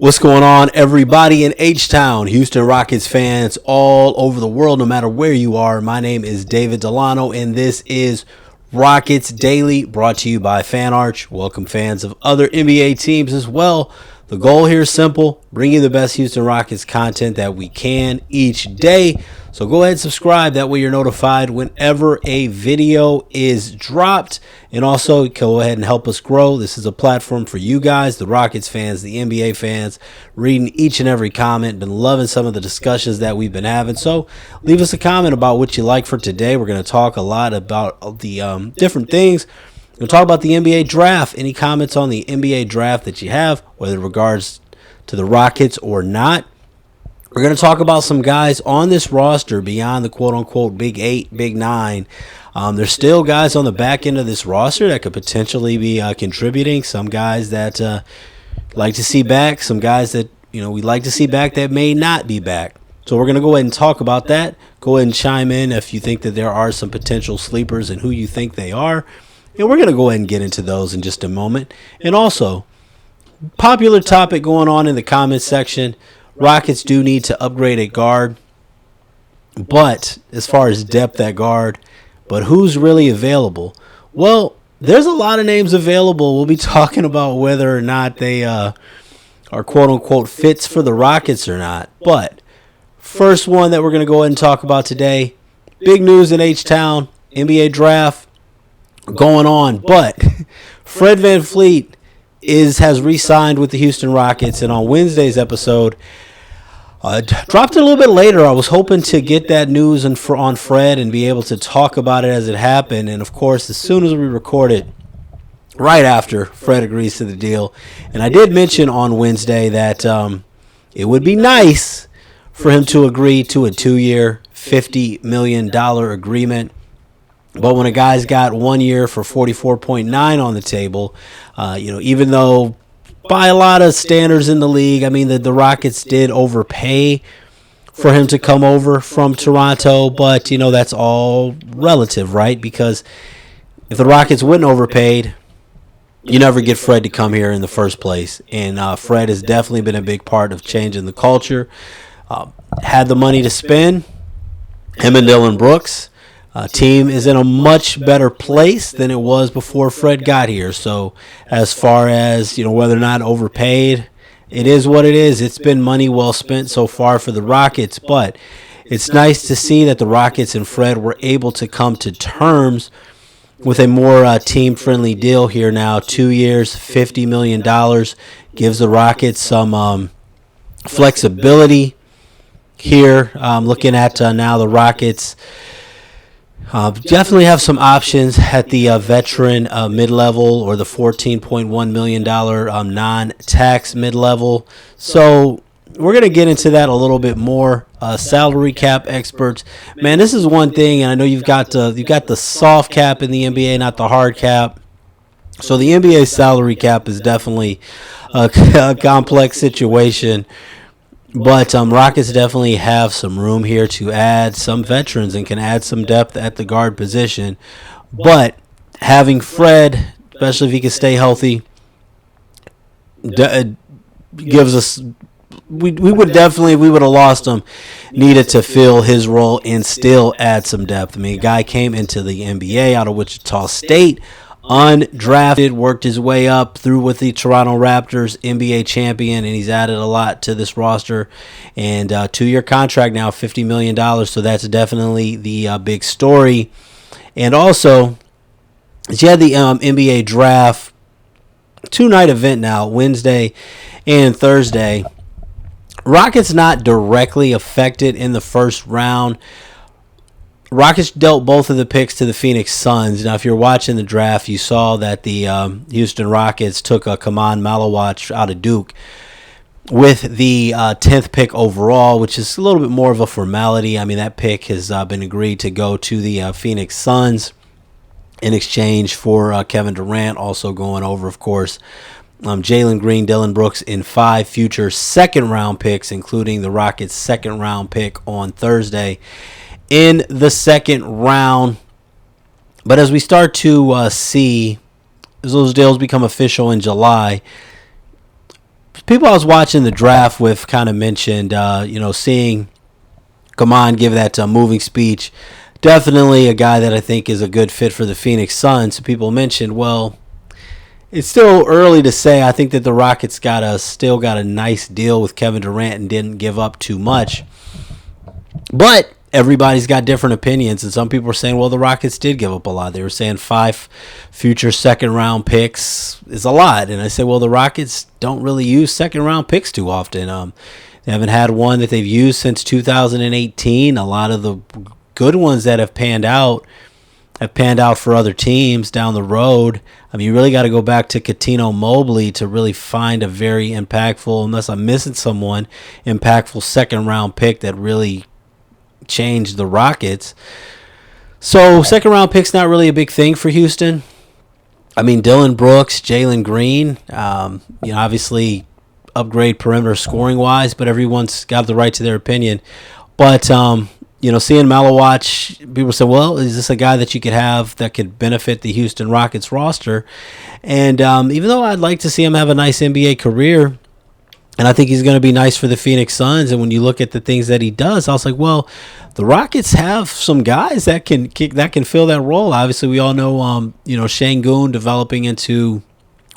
What's going on, everybody in H-Town, Houston Rockets fans all over the world, no matter where you are? My name is David Delano, and this is Rockets Daily, brought to you by FanArch. Welcome fans of other NBA teams as well. The goal here is simple: bring you the best Houston Rockets content that we can each day. So go ahead and subscribe. That way you're notified whenever a video is dropped. And also go ahead and help us grow. This is a platform for you guys, the Rockets fans, the NBA fans, reading each and every comment. Been loving some of the discussions that we've been having. So leave us a comment about what you like for today. We're going to talk a lot about the different things. We'll talk about the NBA draft. Any comments on the NBA draft that you have, whether in regards to the Rockets or not. We're going to talk about some guys on this roster beyond the quote-unquote Big 8, Big 9. There's still guys on the back end of this roster that could potentially be contributing. Some guys that like to see back. Some guys that we'd like to see back that may not be back. So we're going to go ahead and talk about that. Go ahead and chime in if you think that there are some potential sleepers and who you think they are. And we're going to go ahead and get into those in just a moment. And also, popular topic going on in the comments section. Rockets do need to upgrade at guard. But as far as depth at guard, but who's really available? Well, there's a lot of names available. We'll be talking about whether or not they are quote-unquote fits for the Rockets or not. But first one that we're going to go ahead and talk about today, big news in H-Town, NBA draft going on. But Fred VanFleet has re-signed with the Houston Rockets, and on Wednesday's episode, dropped it a little bit later. I was hoping to get that news on Fred and be able to talk about it as it happened. And, of course, as soon as we record it, right after Fred agrees to the deal. And I did mention on Wednesday that it would be nice for him to agree to a 2-year, $50 million agreement. But when a guy's got 1 year for 44.9 on the table, even though by a lot of standards in the league, I mean, the Rockets did overpay for him to come over from Toronto, but, that's all relative, right? Because if the Rockets wouldn't overpaid, you never get Fred to come here in the first place. And Fred has definitely been a big part of changing the culture. Had the money to spend, him and Dylan Brooks. Team is in a much better place than it was before Fred got here. So as far as, whether or not overpaid, it is what it is. It's been money well spent so far for the Rockets. But it's nice to see that the Rockets and Fred were able to come to terms with a more team-friendly deal here now. 2 years, $50 million. Gives the Rockets some flexibility here. Looking at now the Rockets definitely have some options at the veteran mid-level or the $14.1 million non-tax mid-level. So we're going to get into that a little bit more. Salary cap experts. Man, this is one thing, and I know you've got the soft cap in the NBA, not the hard cap. So the NBA salary cap is definitely a complex situation. But Rockets definitely have some room here to add some veterans and can add some depth at the guard position. But having Fred, especially if he can stay healthy, gives us we would have lost him, needed to fill his role and still add some depth. I mean, a guy came into the NBA out of Wichita State, undrafted, worked his way up through with the Toronto Raptors, NBA champion, and he's added a lot to this roster. And 2-year contract now, $50 million, so that's definitely the big story. And also, you had the NBA draft, 2-night event now, Wednesday and Thursday. Rockets not directly affected in the first round. Rockets dealt both of the picks to the Phoenix Suns. Now, if you're watching the draft, you saw that the Houston Rockets took a Kaman Malawach out of Duke with the 10th pick overall, which is a little bit more of a formality. I mean, that pick has been agreed to go to the Phoenix Suns in exchange for Kevin Durant, also going over, of course, Jalen Green, Dylan Brooks, and 5 future second-round picks, including the Rockets' second-round pick on Thursday in the second round. But as we start to see, as those deals become official in July, people I was watching the draft with kind of mentioned, seeing Kaman give that moving speech. Definitely a guy that I think is a good fit for the Phoenix Suns. So people mentioned, well, it's still early to say. I think that the Rockets still got a nice deal with Kevin Durant and didn't give up too much. But everybody's got different opinions, and some people are saying, well, the Rockets did give up a lot. They were saying 5 future second-round picks is a lot. And I say, well, the Rockets don't really use second-round picks too often. They haven't had one that they've used since 2018. A lot of the good ones that have panned out for other teams down the road. I mean, you really got to go back to Coutinho Mobley to really find a very impactful, unless I'm missing someone, impactful second-round pick that really changed the Rockets. So second-round pick's not really a big thing for Houston. I mean, Dylan Brooks, Jalen Green, obviously upgrade perimeter scoring-wise, but everyone's got the right to their opinion. But seeing Malawatch, people say, well, is this a guy that you could have that could benefit the Houston Rockets roster? And even though I'd like to see him have a nice NBA career, and I think he's going to be nice for the Phoenix Suns, and when you look at the things that he does, I was like, well, the Rockets have some guys that can fill that role. Obviously, we all know, Şengün developing into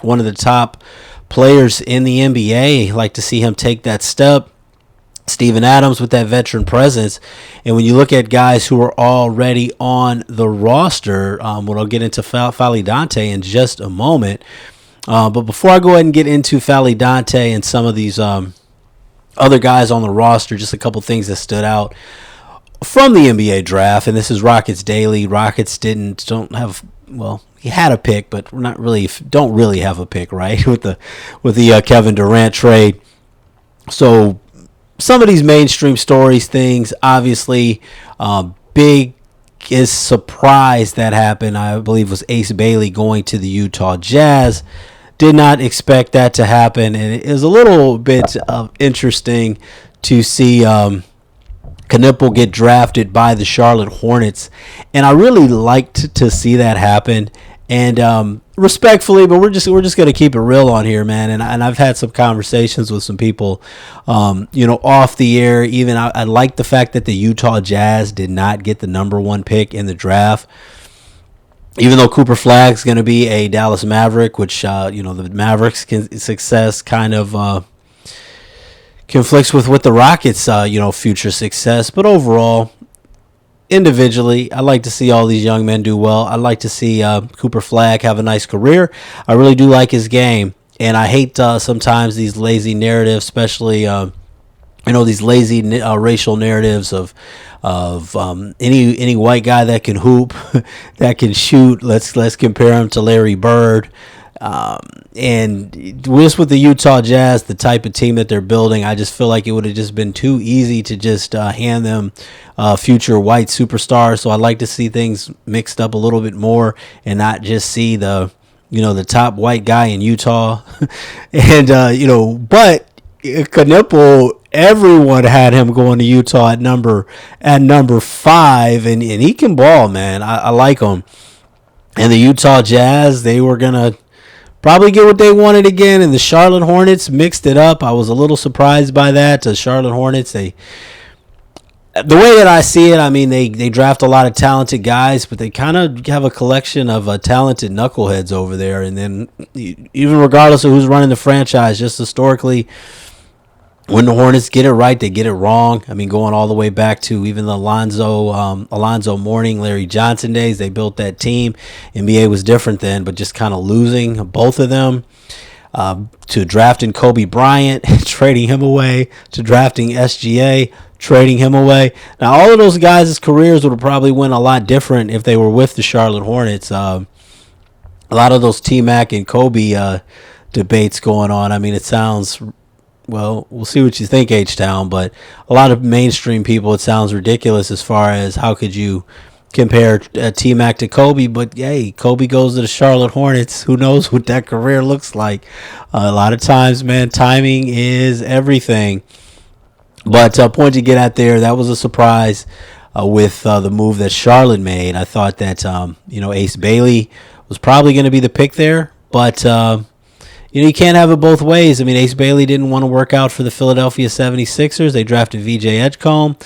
one of the top players in the NBA. Like to see him take that step. Steven Adams with that veteran presence. And when you look at guys who are already on the roster, we'll get into Dante in just a moment. But before I go ahead and get into Dante and some of these other guys on the roster, just a couple things that stood out from the NBA draft. And this is Rockets Daily. Rockets he had a pick, but don't really have a pick, right? with the Kevin Durant trade. So some of these mainstream stories, things, obviously, big is surprise that happened. I believe it was Ace Bailey going to the Utah Jazz. Did not expect that to happen, and it is a little bit interesting to see Knipple get drafted by the Charlotte Hornets, and I really liked to see that happen. And respectfully, but we're just going to keep it real on here, man. And I've had some conversations with some people, off the air. Even I like the fact that the Utah Jazz did not get the number 1 pick in the draft. Even though Cooper Flagg's going to be a Dallas Maverick, which the Mavericks' success kind of conflicts with the Rockets' future success. But overall, individually, I like to see all these young men do well. I like to see Cooper Flagg have a nice career. I really do like his game, and I hate sometimes these lazy narratives, especially these lazy racial narratives of any white guy that can hoop, that can shoot. Let's compare him to Larry Bird. And just with the Utah Jazz, the type of team that they're building, I just feel like it would have just been too easy to just hand them future white superstars. So I'd like to see things mixed up a little bit more and not just see the top white guy in Utah. And, but Knipple, everyone had him going to Utah at number 5, and he can ball, man. I like him. And the Utah Jazz, they were going to probably get what they wanted again, and the Charlotte Hornets mixed it up. I was a little surprised by that. The Charlotte Hornets, the way that I see it, I mean, they draft a lot of talented guys, but they kind of have a collection of talented knuckleheads over there. And then even regardless of who's running the franchise, just historically, when the Hornets get it right, they get it wrong. I mean, going all the way back to even the Alonzo Mourning, Larry Johnson days, they built that team. NBA was different then, but just kind of losing both of them. To drafting Kobe Bryant, trading him away, to drafting SGA, trading him away. Now, all of those guys' careers would have probably went a lot different if they were with the Charlotte Hornets. A lot of those T-Mac and Kobe debates going on. I mean, it sounds... Well, we'll see what you think, H-Town, but a lot of mainstream people, it sounds ridiculous as far as how could you compare T-Mac to Kobe, but hey, Kobe goes to the Charlotte Hornets. Who knows what that career looks like? A lot of times, man, timing is everything. But point to get at there, that was a surprise with the move that Charlotte made. I thought that, Ace Bailey was probably going to be the pick there, but... you can't have it both ways. I mean, Ace Bailey didn't want to work out for the Philadelphia 76ers. They drafted VJ Edgecombe,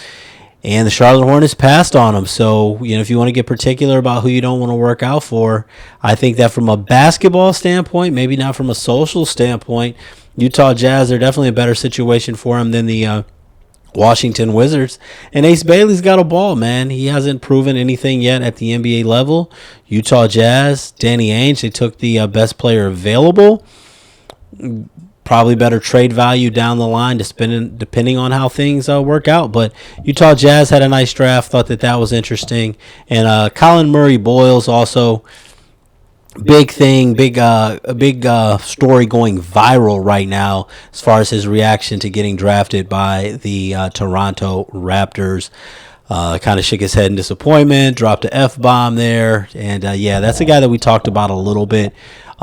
and the Charlotte Hornets passed on him. So, if you want to get particular about who you don't want to work out for, I think that from a basketball standpoint, maybe not from a social standpoint, Utah Jazz are definitely a better situation for him than the Washington Wizards. And Ace Bailey's got a ball, man. He hasn't proven anything yet at the NBA level. Utah Jazz, Danny Ainge, they took the best player available. Probably better trade value down the line, depending on how things work out. But Utah Jazz had a nice draft. Thought that was interesting. And Colin Murray Boyles also, big thing, a big story going viral right now as far as his reaction to getting drafted by the Toronto Raptors. Kind of shook his head in disappointment, dropped an F-bomb there. And, that's a guy that we talked about a little bit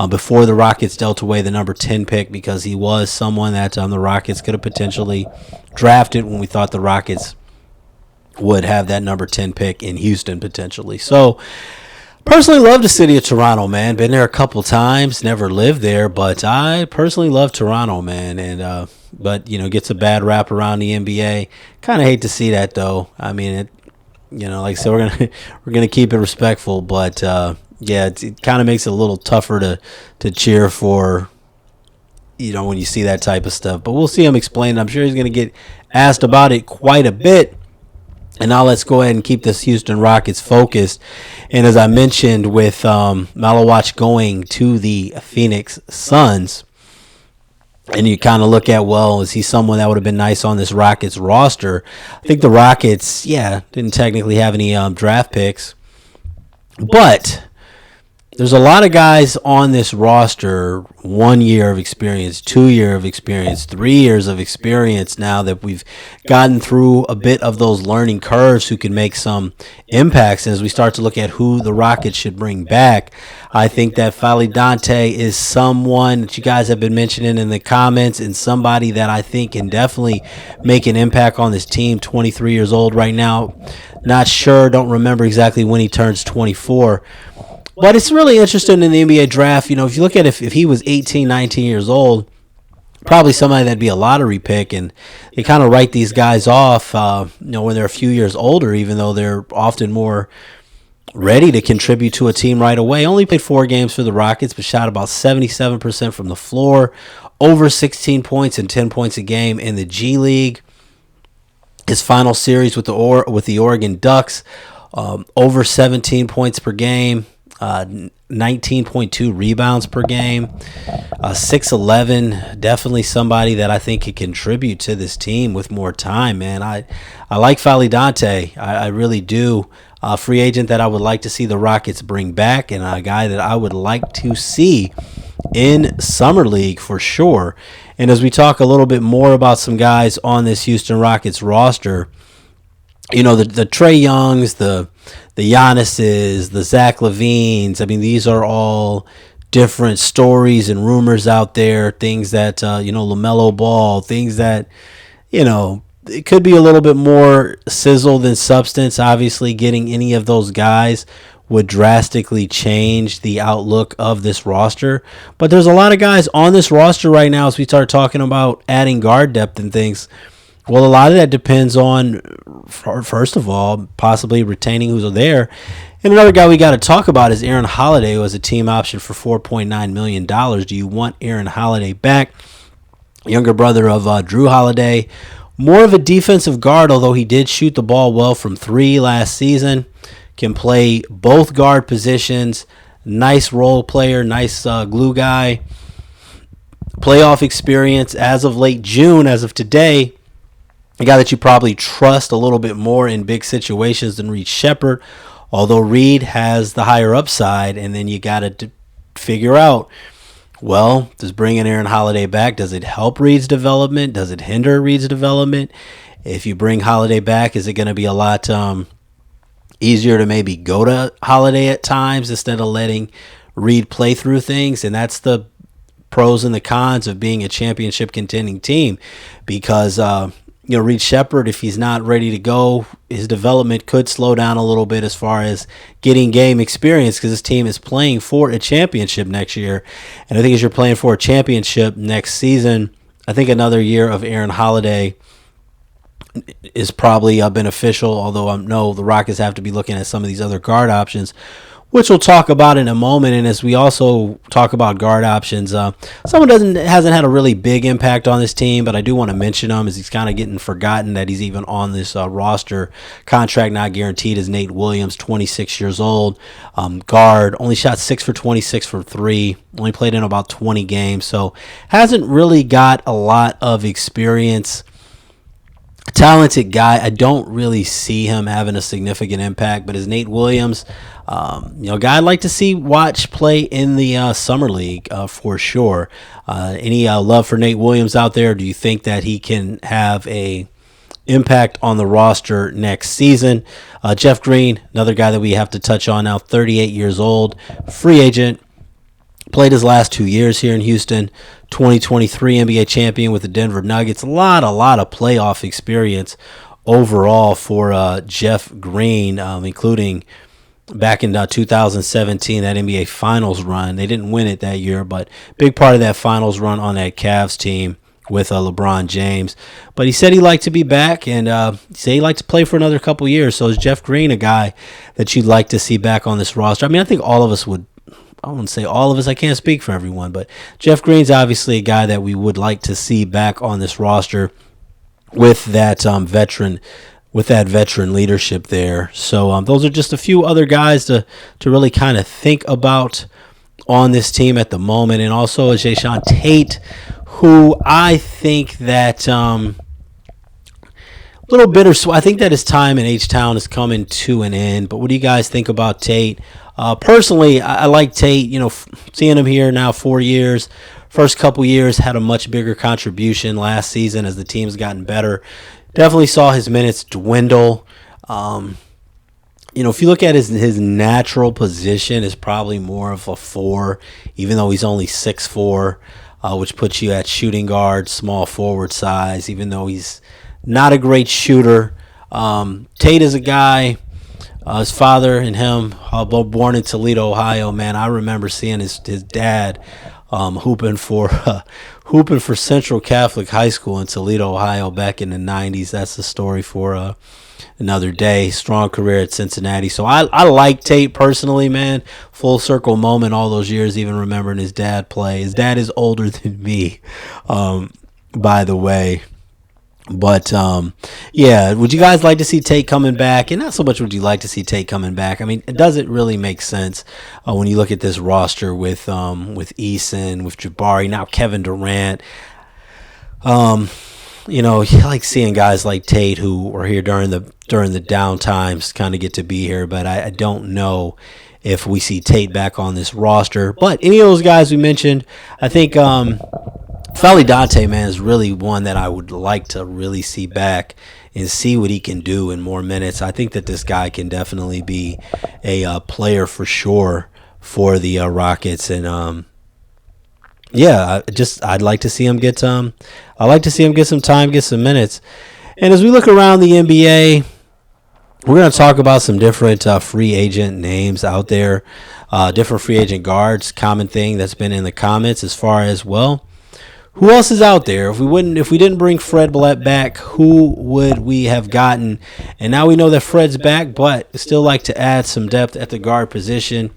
before the Rockets dealt away the number 10 pick, because he was someone that the Rockets could have potentially drafted when we thought the Rockets would have that number 10 pick in Houston potentially. So, personally love the city of Toronto, man. Been there a couple times, never lived there, but I personally love Toronto, man. And but gets a bad rap around the NBA. Kind of hate to see that, though. I mean, like I said, we're gonna keep it respectful, but it kind of makes it a little tougher to cheer for, when you see that type of stuff. But we'll see him explain. I'm sure he's gonna get asked about it quite a bit. And now let's go ahead and keep this Houston Rockets focused. And as I mentioned, with Malawach going to the Phoenix Suns, and you kind of look at, is he someone that would have been nice on this Rockets roster? I think the Rockets, didn't technically have any draft picks. But there's a lot of guys on this roster, 1 year of experience, 2 years of experience, 3 years of experience now that we've gotten through a bit of those learning curves who can make some impacts. And as we start to look at who the Rockets should bring back, I think that Dante is someone that you guys have been mentioning in the comments, and somebody that I think can definitely make an impact on this team. 23 years old right now. Not sure, don't remember exactly when he turns 24. But it's really interesting in the NBA draft. If you look at if he was 18, 19 years old, probably somebody that'd be a lottery pick. And they kind of write these guys off, when they're a few years older, even though they're often more ready to contribute to a team right away. Only played 4 games for the Rockets, but shot about 77% from the floor, over 16 points and 10 points a game in the G League. His final series with the Oregon Ducks, over 17 points per game. 19.2 rebounds per game, 6'11", definitely somebody that I think could contribute to this team with more time, man. I like Dante. I really do. A free agent that I would like to see the Rockets bring back, and a guy that I would like to see in Summer League for sure. And as we talk a little bit more about some guys on this Houston Rockets roster, the Trae Youngs, the Giannis's, the Zach LaVines. I mean, these are all different stories and rumors out there. Things that, LaMelo Ball, things that, it could be a little bit more sizzle than substance. Obviously, getting any of those guys would drastically change the outlook of this roster. But there's a lot of guys on this roster right now as we start talking about adding guard depth and things. Well, a lot of that depends on, first of all, possibly retaining who's there. And another guy we got to talk about is Aaron Holiday, who has a team option for $4.9 million. Do you want Aaron Holiday back? Younger brother of Drew Holiday. More of a defensive guard, although he did shoot the ball well from 3 last season. Can play both guard positions. Nice role player, nice glue guy. Playoff experience as of late June, as of today. A guy that you probably trust a little bit more in big situations than Reed Shepherd, although Reed has the higher upside. And then you got to figure out, does bringing Aaron Holiday back, does it help Reed's development? Does it hinder Reed's development? If you bring Holiday back, is it going to be a lot easier to maybe go to Holiday at times instead of letting Reed play through things? And that's the pros and the cons of being a championship contending team, because Reed Shepherd, if he's not ready to go, his development could slow down a little bit as far as getting game experience, because this team is playing for a championship next year. And I think as you're playing for a championship next season, I think another year of Aaron Holiday is probably beneficial, although I know the Rockets have to be looking at some of these other guard options, which we'll talk about in a moment. And as we also talk about guard options, someone hasn't had a really big impact on this team, but I do want to mention him as he's kind of getting forgotten that he's even on this roster. Contract not guaranteed is Nate Williams, 26 years old, guard, only shot 6 for 26 for 3, only played in about 20 games, so hasn't really got a lot of experience. Talented guy. I don't really see him having a significant impact, but as Nate Williams, guy I'd like to watch play in the summer league for sure. Any love for Nate Williams out there? Do you think that he can have a impact on the roster next season? Jeff Green, another guy that we have to touch on now, 38 years old, free agent. Played his last 2 years here in Houston, 2023 NBA champion with the Denver Nuggets. A lot of playoff experience overall for Jeff Green, including back in 2017, that NBA Finals run. They didn't win it that year, but big part of that Finals run on that Cavs team with LeBron James. But he said he'd like to be back, and he said he'd like to play for another couple years. So is Jeff Green a guy that you'd like to see back on this roster? I mean, I think all of us would. I wouldn't say all of us. I can't speak for everyone, but Jeff Green's obviously a guy that we would like to see back on this roster with that veteran leadership there. So those are just a few other guys to really kind of think about on this team at the moment, and also is Jae'Sean Tate, who I think that little bittersweet. I think that his time in H-Town is coming to an end. But what do you guys think about Tate? Personally, I like Tate. Seeing him here now 4 years. First couple years had a much bigger contribution last season as the team's gotten better. Definitely saw his minutes dwindle. If you look at his natural position, is probably more of a 4, even though he's only 6'4", which puts you at shooting guard, small forward size, even though he's not a great shooter. Tate is a guy, his father and him, both born in Toledo, Ohio. Man, I remember seeing his dad hooping for Central Catholic High School in Toledo, Ohio back in the 90s. That's the story for another day. Strong career at Cincinnati. So I like Tate personally, man. Full circle moment all those years, even remembering his dad play. His dad is older than me, by the way. But, would you guys like to see Tate coming back? And not so much would you like to see Tate coming back. I mean, it doesn't really make sense when you look at this roster with Eason, with Jabari, now Kevin Durant. You like seeing guys like Tate who were here during the down times kind of get to be here. But I don't know if we see Tate back on this roster. But any of those guys we mentioned, I think Dante, man, is really one that I would like to really see back and see what he can do in more minutes. I think that this guy can definitely be a player for sure for the Rockets, and I'd like to see him get some. I'd like to see him get some time, get some minutes. And as we look around the NBA, we're going to talk about some different free agent names out there, different free agent guards. Common thing that's been in the comments as far as, well, who else is out there? If we didn't bring Fred Blatt back, who would we have gotten? And now we know that Fred's back, but still like to add some depth at the guard position.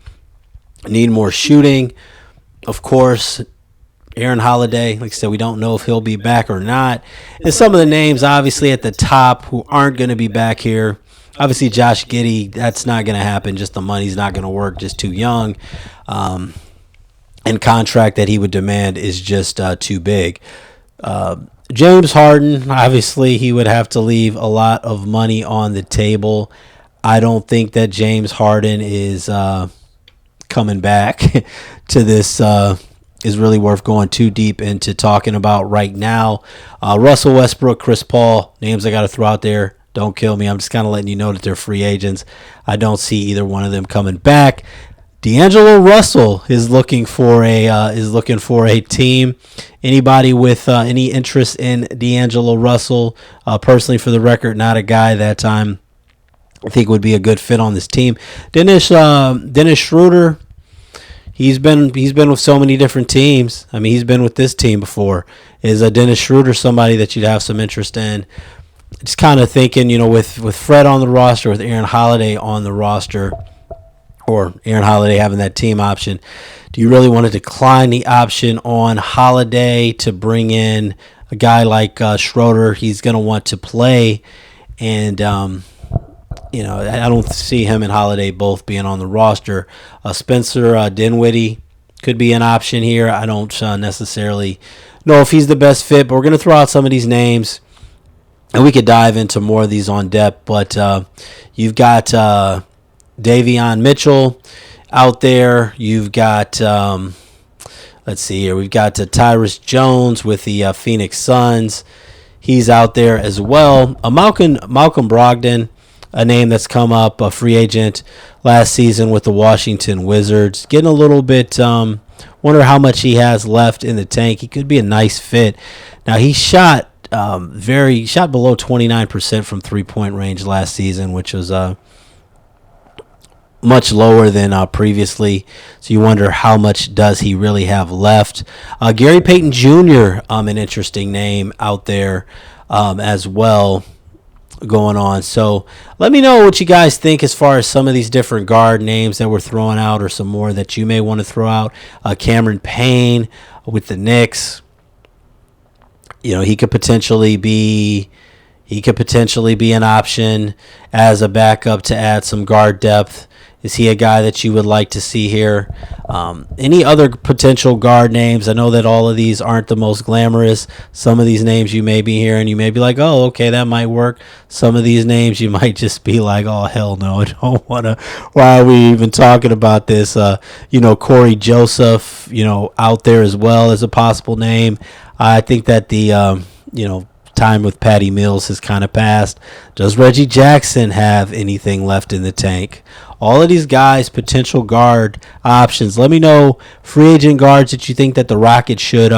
Need more shooting. Of course, Aaron Holiday, like I said, we don't know if he'll be back or not. And some of the names, obviously, at the top who aren't going to be back here. Obviously, Josh Giddey, that's not going to happen. Just the money's not going to work, just too young. And contract that he would demand is just too big. James Harden, obviously, he would have to leave a lot of money on the table. I don't think that James Harden is coming back to this is really worth going too deep into talking about right now. Russell Westbrook, Chris Paul, names I got to throw out there. Don't kill me. I'm just kind of letting you know that they're free agents. I don't see either one of them coming back. D'Angelo Russell is looking for a team. Anybody with any interest in D'Angelo Russell? Personally, for the record, not a guy that I think would be a good fit on this team. Dennis Schroeder. He's been with so many different teams. I mean, he's been with this team before. Is Dennis Schroeder somebody that you'd have some interest in? Just kind of thinking, with Fred on the roster, with Aaron Holiday on the roster, or Aaron Holiday having that team option, do you really want to decline the option on Holiday to bring in a guy like Schroeder? He's going to want to play, and I don't see him and Holiday both being on the roster. Spencer Dinwiddie could be an option here. I don't necessarily know if he's the best fit, but we're going to throw out some of these names, and we could dive into more of these on depth. But you've got Davion Mitchell out there. You've got, let's see here, we've got Tyrus Jones with the Phoenix Suns. He's out there as well. Malcolm Brogdon, a name that's come up, a free agent last season with the Washington Wizards. Getting a little bit, wonder how much he has left in the tank. He could be a nice fit. Now, he shot below 29% from three-point range last season, which was much lower than previously. So you wonder how much does he really have left. Gary Payton Jr., an interesting name out there as well going on. So let me know what you guys think as far as some of these different guard names that we're throwing out, or some more that you may want to throw out. Cameron Payne with the Knicks. He could potentially be an option as a backup to add some guard depth. Is he a guy that you would like to see here? Any other potential guard names? I know that all of these aren't the most glamorous. Some of these names you may be hearing, you may be like, oh, okay, that might work. Some of these names you might just be like, oh, hell no, I don't want to. Why are we even talking about this? Corey Joseph, out there as well as a possible name. I think that the, time with Patty Mills has kind of passed. Does Reggie Jackson have anything left in the tank? All of these guys, potential guard options. Let me know free agent guards that you think that the Rockets should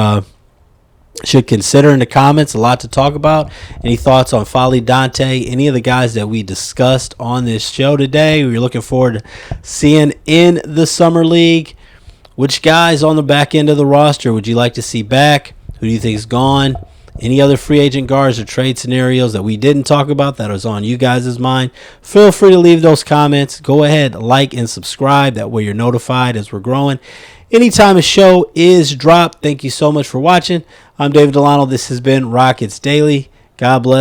consider in the comments. A lot to talk about. Any thoughts on Folly Dante? Any of the guys that we discussed on this show today? We're looking forward to seeing in the Summer League. Which guys on the back end of the roster would you like to see back? Who do you think is gone? Any other free agent guards or trade scenarios that we didn't talk about that was on you guys' mind? Feel free to leave those comments. Go ahead, like and subscribe. That way you're notified as we're growing. Anytime a show is dropped. Thank you so much for watching. I'm David Delano. This has been Rockets Daily. God bless.